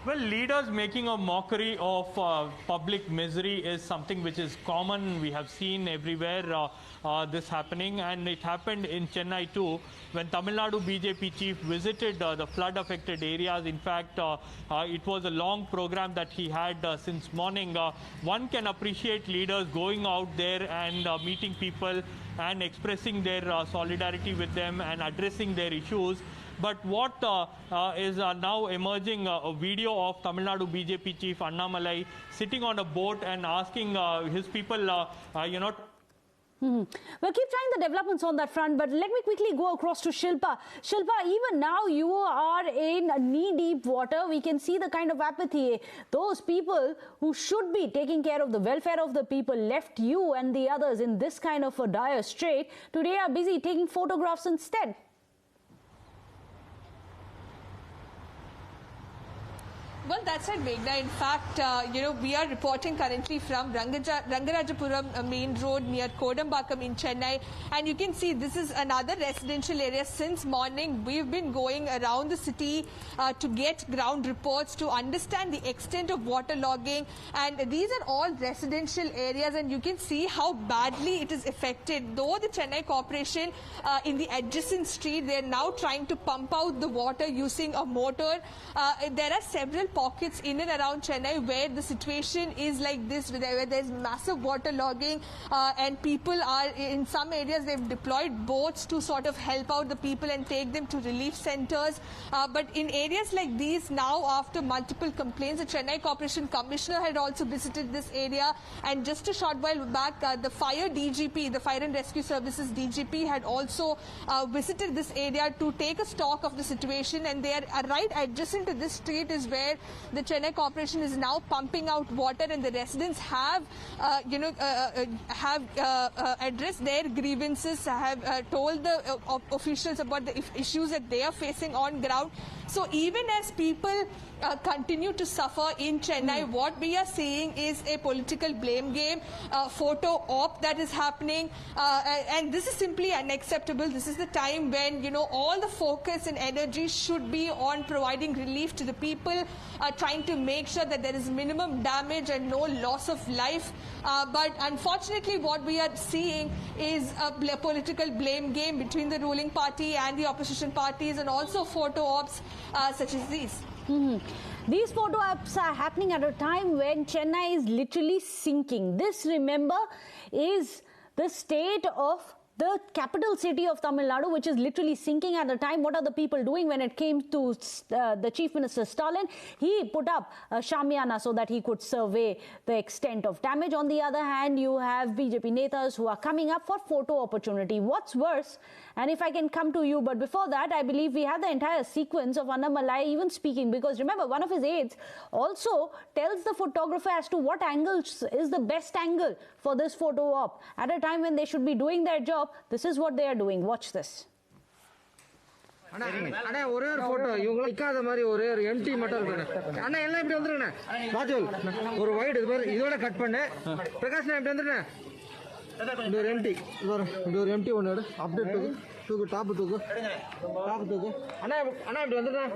Well, leaders making a mockery of public misery is something which is common. We have seen everywhere this happening, and it happened in Chennai too when Tamil Nadu BJP chief visited the flood-affected areas. In fact, it was a long program that he had since morning. One can appreciate leaders going out there and meeting people and expressing their solidarity with them and addressing their issues. But what is now emerging a video of Tamil Nadu BJP chief Annamalai sitting on a boat and asking his people, We'll keep trying the developments on that front, but let me quickly go across to Shilpa. Shilpa, even now you are in knee-deep water. We can see the kind of apathy. Those people who should be taking care of the welfare of the people left you and the others in this kind of a dire strait. Today are busy taking photographs instead. Well, that's right, Meghna. In fact, we are reporting currently from Rangarajapuram main road near Kodambakam in Chennai. And you can see this is another residential area. Since morning, we've been going around the city to get ground reports to understand the extent of waterlogging. And these are all residential areas, and you can see how badly it is affected. Though the Chennai Corporation in the adjacent street, they're now trying to pump out the water using a motor. There are several pockets in and around Chennai where the situation is like this, where there's massive water logging and people are, in some areas, they've deployed boats to sort of help out the people and take them to relief centers. But in areas like these now, after multiple complaints, the Chennai Corporation Commissioner had also visited this area. And just a short while back, the Fire DGP, the Fire and Rescue Services DGP, had also visited this area to take a stock of the situation. And they are right adjacent to this street is where the Chennai Corporation is now pumping out water, and the residents have, addressed their grievances, have told the officials about the issues that they are facing on ground. So even as people continue to suffer in Chennai, what we are seeing is a political blame game, photo op that is happening, and this is simply unacceptable. This is the time when, all the focus and energy should be on providing relief to the people, trying to make sure that there is minimum damage and no loss of life. But unfortunately, what we are seeing is a political blame game between the ruling party and the opposition parties, and also photo ops such as these. These photo ops are happening at a time when Chennai is literally sinking. This, remember, is the state of the capital city of Tamil Nadu, which is literally sinking at the time. What are the people doing when it came to the Chief Minister Stalin? He put up a shamiana so that he could survey the extent of damage. On the other hand, you have BJP netas who are coming up for photo opportunity. What's worse? And if I can come to you, but before that, I believe we have the entire sequence of Annamalai even speaking, because remember, one of his aides also tells the photographer as to what angle is the best angle for this photo op. At a time when they should be doing their job, this is what they are doing. Watch this. அண்ணா ஒரே ஒரு photo இவங்க நிக்காத மாதிரி ஒரே ஒரு empty மட்டும் இருக்கு அண்ணா எல்லாம் இப்படி வந்துருங்க ராஜுல் ஒரு வைட் இது மாதிரி இதோட கட் பண்ணு பிரகாஷ் இப்படி வந்துருங்க இந்த ஒரு எம்டி இந்த ஒரு எம்டி ஒன்று அப்டேட் தூக்கு டாப்பு தூக்கு அண்ணா இப்படி வந்துடுறேன்